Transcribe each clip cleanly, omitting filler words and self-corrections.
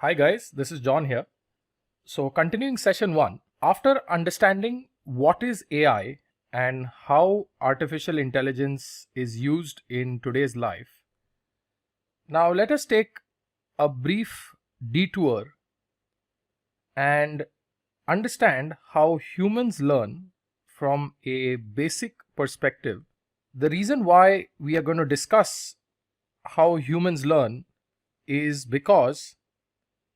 Hi guys, this is John here. So continuing session 1, after understanding what is AI and how artificial intelligence is used in today's life, now let us take a brief detour and understand how humans learn from a basic perspective. The reason why we are going to discuss how humans learn is because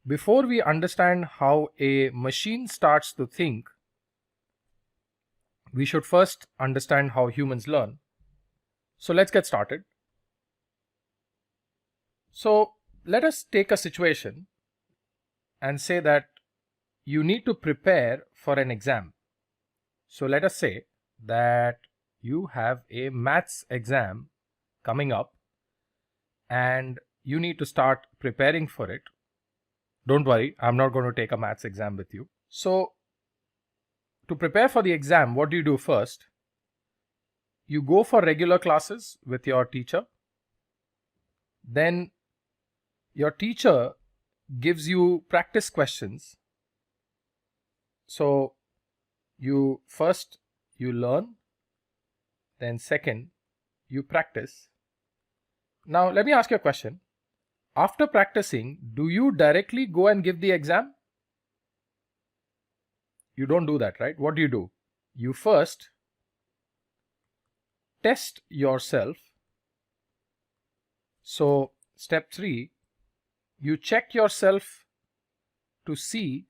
before we understand how a machine starts to think, we should first understand how humans learn. So let's get started. So let us take a situation and say that you need to prepare for an exam. So let us say that you have a maths exam coming up and you need to start preparing for it. Don't worry, I'm not going to take a maths exam with you. So to prepare for the exam, what do you do first? You go for regular classes with your teacher. Then your teacher gives you practice questions. So you learn, then second you practice. Now let me ask you a question. After practicing, do you directly go and give the exam? You don't do that, right? What do? You first test yourself. So step 3, you check yourself to see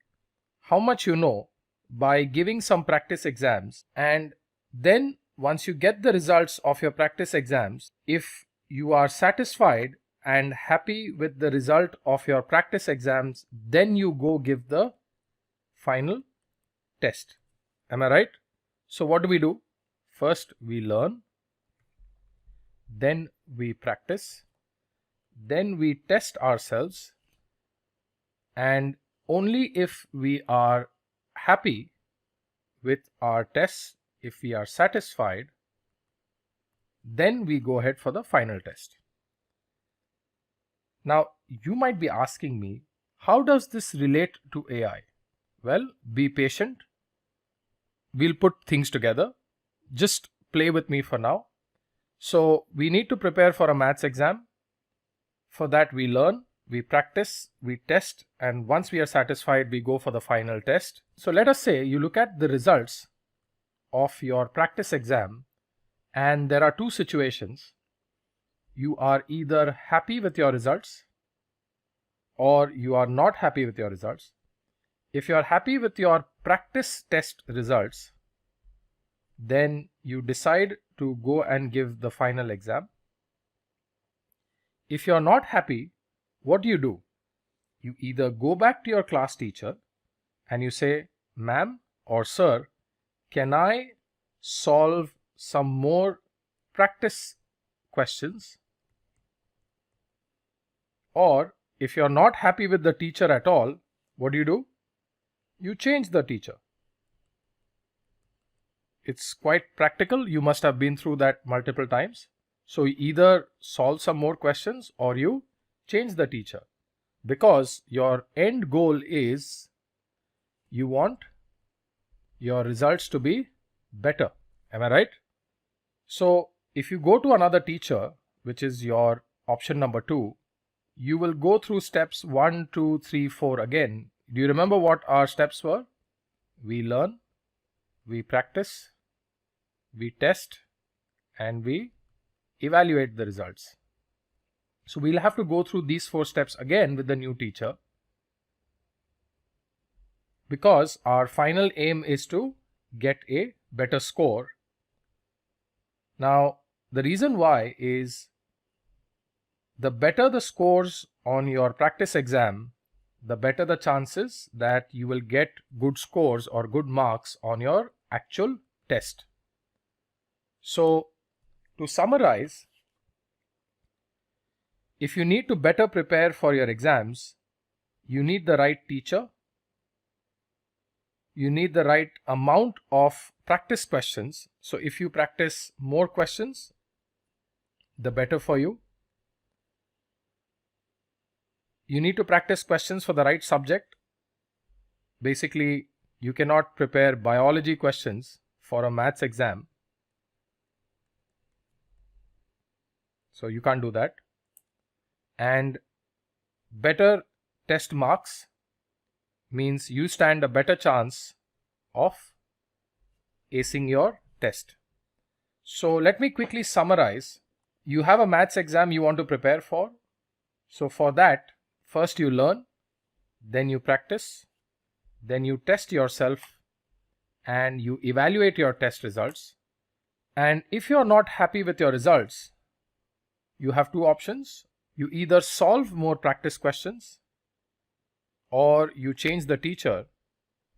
how much you know by giving some practice exams, and then once you get the results of your practice exams, if you are satisfied and happy with the result of your practice exams, then you go give the final test. Am I right? So what do? First we learn, then we practice, then we test ourselves, and only if we are happy with our tests, if we are satisfied, then we go ahead for the final test. Now you might be asking me, how does this relate to AI? Well, be patient. We'll put things together. Just play with me for now. So we need to prepare for a maths exam. For that we learn, we practice, we test, and once we are satisfied, we go for the final test. So let us say you look at the results of your practice exam, and there are two situations. You are either happy with your results or you are not happy with your results. If you are happy with your practice test results, then you decide to go and give the final exam. If you are not happy, what do? You either go back to your class teacher and you say, "Ma'am or sir, can I solve some more practice questions?" Or if you're not happy with the teacher at all, what do? You change the teacher. It's quite practical. You must have been through that multiple times. So you either solve some more questions or you change the teacher, because your end goal is you want your results to be better. Am I right? So if you go to another teacher, which is your option number 2, you will go through steps 1, 2, 3, 4 again. Do you remember what our steps were? We learn, we practice, we test, and we evaluate the results. So we'll have to go through these 4 steps again with the new teacher, because our final aim is to get a better score. Now, the reason why is, the better the scores on your practice exam, the better the chances that you will get good scores or good marks on your actual test. So to summarize, if you need to better prepare for your exams, you need the right teacher, you need the right amount of practice questions. So if you practice more questions, the better for you. you need to practice questions for the right subject. Basically, you cannot prepare biology questions for a maths exam. So you can't do that. And better test marks means you stand a better chance of acing your test. So let me quickly summarize. You have a maths exam you want to prepare for. So for that, first you learn, then you practice, then you test yourself, and you evaluate your test results. And if you're not happy with your results, you have two options. You either solve more practice questions or you change the teacher.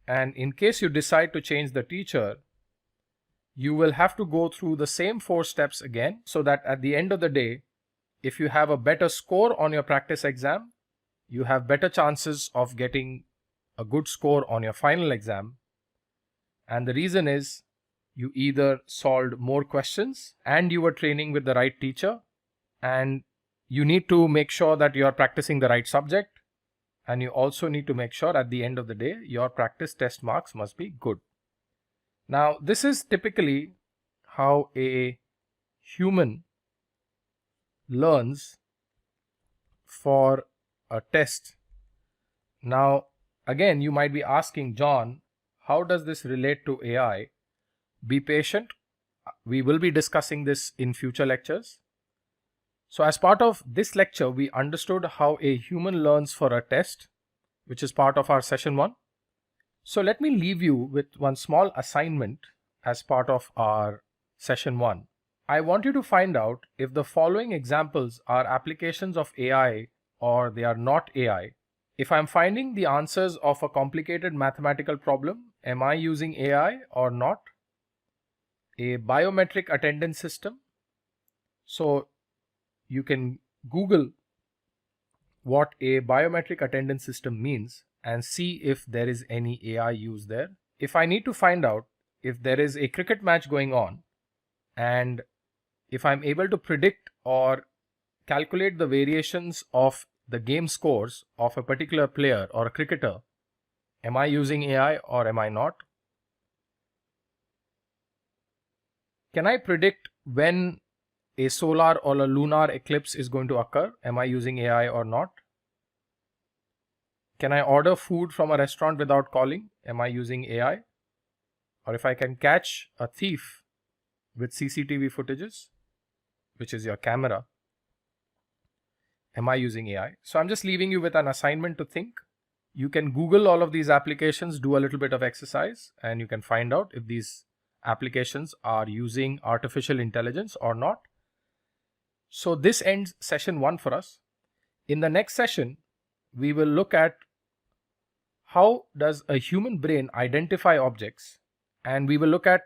And in case you decide to change the teacher, you will have to go through the same 4 steps again, so that at the end of the day, if you have a better score on your practice exam, you have better chances of getting a good score on your final exam. And the reason is you either solved more questions and you were training with the right teacher, and you need to make sure that you are practicing the right subject, and you also need to make sure at the end of the day your practice test marks must be good. Now, this is typically how a human learns for a test. Now, again, you might be asking, John, how does this relate to AI? Be patient. We will be discussing this in future lectures. So as part of this lecture, we understood how a human learns for a test, which is part of our session 1. So let me leave you with one small assignment as part of our session 1. I want you to find out if the following examples are applications of AI or they are not AI. If I'm finding the answers of a complicated mathematical problem, am I using AI or not? A biometric attendance system. So you can Google what a biometric attendance system means and see if there is any AI used there. If I need to find out if there is a cricket match going on, and if I'm able to predict or calculate the variations of the game scores of a particular player or a cricketer, am I using AI or am I not? Can I predict when a solar or a lunar eclipse is going to occur? Am I using AI or not? Can I order food from a restaurant without calling? Am I using AI? Or if I can catch a thief with CCTV footages, which is your camera, am I using AI? So I'm just leaving you with an assignment to think. You can Google all of these applications, do a little bit of exercise, and you can find out if these applications are using artificial intelligence or not. So this ends session 1 for us. In the next session, we will look at how does a human brain identify objects, and we will look at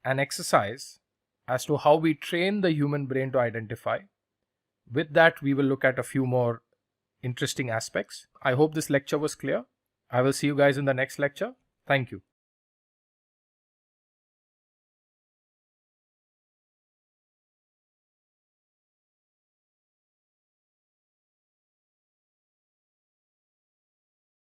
an exercise as to how we train the human brain to identify. With that, we will look at a few more interesting aspects. I hope this lecture was clear. I will see you guys in the next lecture. Thank you.